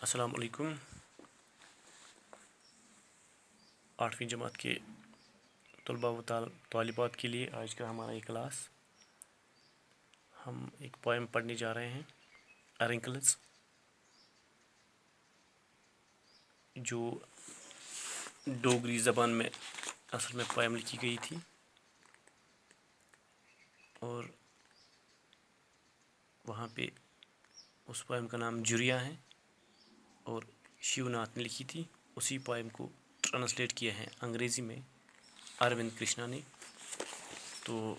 السلام علیکم. 8ویں جماعت کے طلباء و طالبات کے لیے آج کا ہمارا یہ کلاس ہم ایک پوئم پڑھنے جا رہے ہیں رنکلز، جو ڈوگری زبان میں اصل میں پوئم لکھی گئی تھی اور وہاں پہ اس پوئم کا نام جریا ہے اور شیو ناتھ نے لکھی تھی. اسی پوئم کو ٹرانسلیٹ کیا ہے انگریزی میں اروند کرشنا نے. تو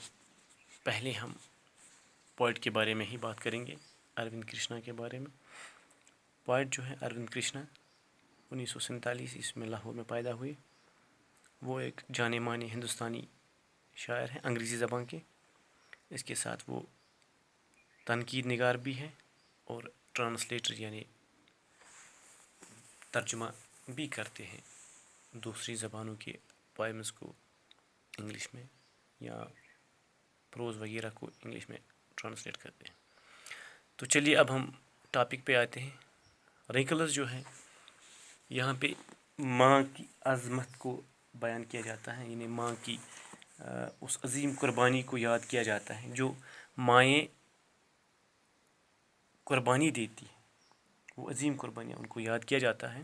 پہلے ہم پوئٹ کے بارے میں ہی بات کریں گے، اروند کرشنا کے بارے میں. پوئٹ جو ہے اروند کرشنا 1947 میں لاہور میں پیدا ہوئے. وہ ایک جانے مانے ہندوستانی شاعر ہیں انگریزی زبان کے. اس کے ساتھ وہ تنقید نگار بھی ہے اور ٹرانسلیٹر یعنی ترجمہ بھی کرتے ہیں دوسری زبانوں کے پوئمز کو انگلش میں یا پروز وغیرہ کو انگلش میں ٹرانسلیٹ کرتے ہیں. تو چلیے اب ہم ٹاپک پہ آتے ہیں. رنکلز جو ہے یہاں پہ ماں کی عظمت کو بیان کیا جاتا ہے، یعنی ماں کی اس عظیم قربانی کو یاد کیا جاتا ہے جو مائیں قربانی دیتی ہیں. وہ عظیم قربانیاں ان کو یاد کیا جاتا ہے.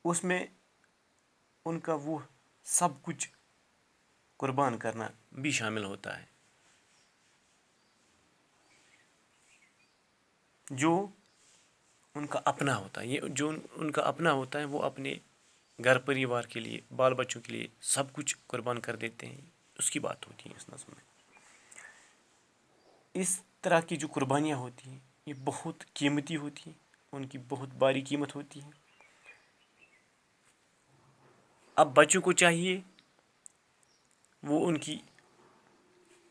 اس میں ان کا وہ سب کچھ قربان کرنا بھی شامل ہوتا ہے جو ان کا اپنا ہوتا ہے. یہ جو ان کا اپنا ہوتا ہے وہ اپنے گھر پریوار کے لیے، بال بچوں کے لیے سب کچھ قربان کر دیتے ہیں. اس کی بات ہوتی ہے اس نظم میں. اس طرح کی جو قربانیاں ہوتی ہیں یہ بہت قیمتی ہوتی ہیں، ان کی بہت باری قیمت ہوتی ہے. اب بچوں کو چاہیے وہ ان کی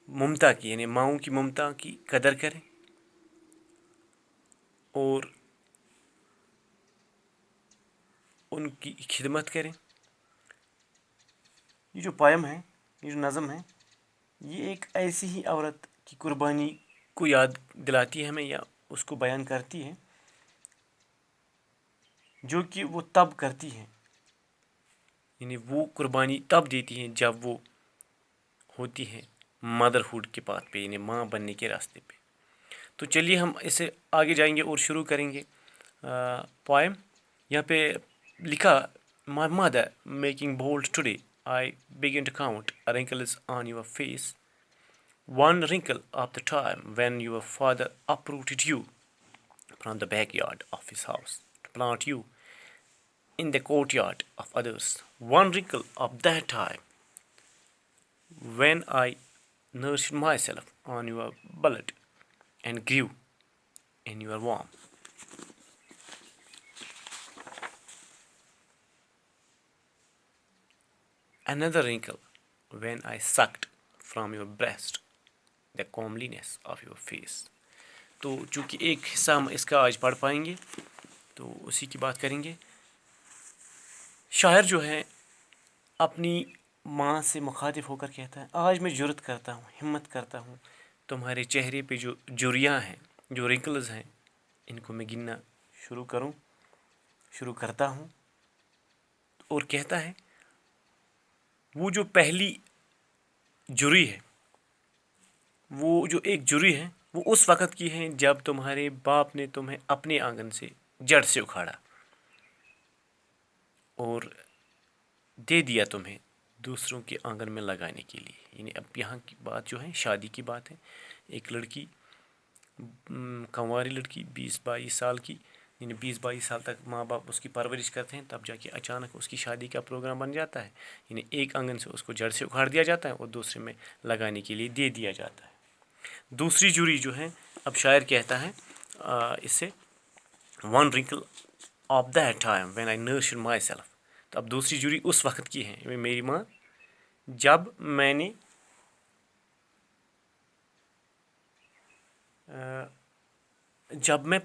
ممتا کی یعنی ماؤں کی ممتا کی قدر کریں اور ان کی خدمت کریں. یہ جو پوئم ہے، یہ جو نظم ہے، یہ ایک ایسی ہی عورت کی قربانی کو یاد دلاتی ہے ہمیں یا اس کو بیان کرتی ہے جو کہ وہ تب کرتی ہے، یعنی وہ قربانی تب دیتی ہیں جب وہ ہوتی ہے مدرہوڈ کے پاتھ پہ، یعنی ماں بننے کے راستے پہ. تو چلیے ہم اسے آگے جائیں گے اور شروع کریں گے پوئم. یہاں پہ لکھا My mother making bold today, I begin to count wrinkles on your face. One wrinkle of the time when your father uprooted you from the backyard of his house to plant you in the courtyard of others. One wrinkle of that time when I nursed myself on your blood and grew in your warmth. Another wrinkle when I sucked from your breast the comeliness of your face. تو چونکہ ایک حصہ ہم اس کا آج پڑھ پائیں گے تو اسی کی بات کریں گے. شاعر جو ہے اپنی ماں سے مخاطب ہو کر کہتا ہے آج میں جرت کرتا ہوں، ہمت کرتا ہوں تمہارے چہرے پہ جو جریاں ہیں، جو رنکلز ہیں، ان کو میں گننا شروع کرتا ہوں. اور کہتا ہے وہ جو پہلی جری ہے، وہ جو ایک جری ہے وہ اس وقت کی ہے جب تمہارے باپ نے تمہیں اپنے آنگن سے جڑ سے اکھاڑا اور دے دیا تمہیں دوسروں کے آنگن میں لگانے کے لیے. یعنی اب یہاں کی بات جو ہے شادی کی بات ہے. ایک لڑکی، کنواری لڑکی 20-22 سال کی، یعنی 20-22 سال تک ماں باپ اس کی پرورش کرتے ہیں، تب جا کے اچانک اس کی شادی کا پروگرام بن جاتا ہے. یعنی ایک آنگن سے اس کو جڑ سے اکھاڑ دیا جاتا ہے اور دوسرے میں لگانے کے لیے دے دیا جاتا ہے. دوسری جری جو ہے اب شاعر کہتا ہے اس سے One wrinkle of that time when I nursed myself. تو اب دوسری جری اس وقت کی ہے میری ماں جب میں نے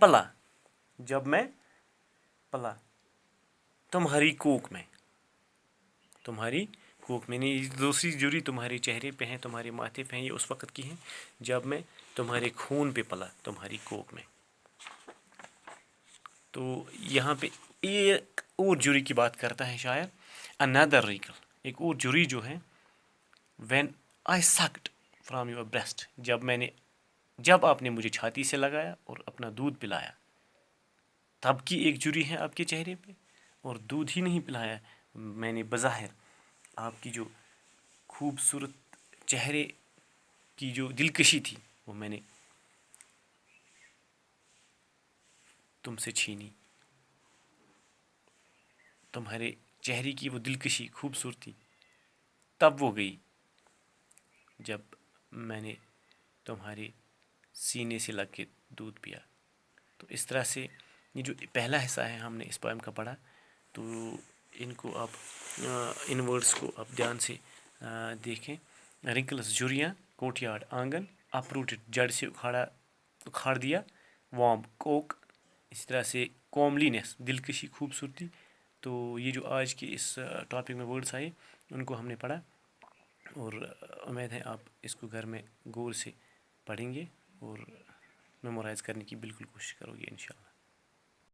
پلا تمہاری کوکھ میں دوسری جری تمہارے چہرے پہ ہیں، تمہارے ماتھے پہ ہیں. یہ اس وقت کی ہیں جب میں تمہارے خون پہ پلا، تمہاری کوکھ میں. تو یہاں پہ ایک اور جوری کی بات کرتا ہے شاعر. another wrinkle, ایک اور جوری جو ہے. when I sucked from your breast, جب آپ نے مجھے چھاتی سے لگایا اور اپنا دودھ پلایا. تب کی ایک جوری ہے آپ کے چہرے پہ، اور دودھ ہی نہیں پلایا. میں نے بظاہر آپ کی جو خوبصورت چہرے کی جو دلکشی تھی وہ میں نے تم سے چھینی. تمہارے چہرے کی وہ دلکشی، خوبصورتی تب وہ گئی جب میں نے تمہارے سینے سے لگ کے دودھ پیا. تو اس طرح سے یہ جو پہلا حصہ ہے ہم نے اس پوئم کا پڑھا. تو ان کو آپ ان ورڈز کو آپ دھیان سے دیکھیں. رنکلس جوریاں، کوٹ یارڈ آنگن، اپروٹڈ جڑ سے اکھاڑ دیا، وارم کوک، اس طرح سے کوملینس دلکشی، خوبصورتی. تو یہ جو آج کے اس ٹاپک میں ورڈس آئے ان کو ہم نے پڑھا، اور امید ہے آپ اس کو گھر میں غور سے پڑھیں گے اور میمورائز کرنے کی بالکل کوشش کرو گے انشاءاللہ.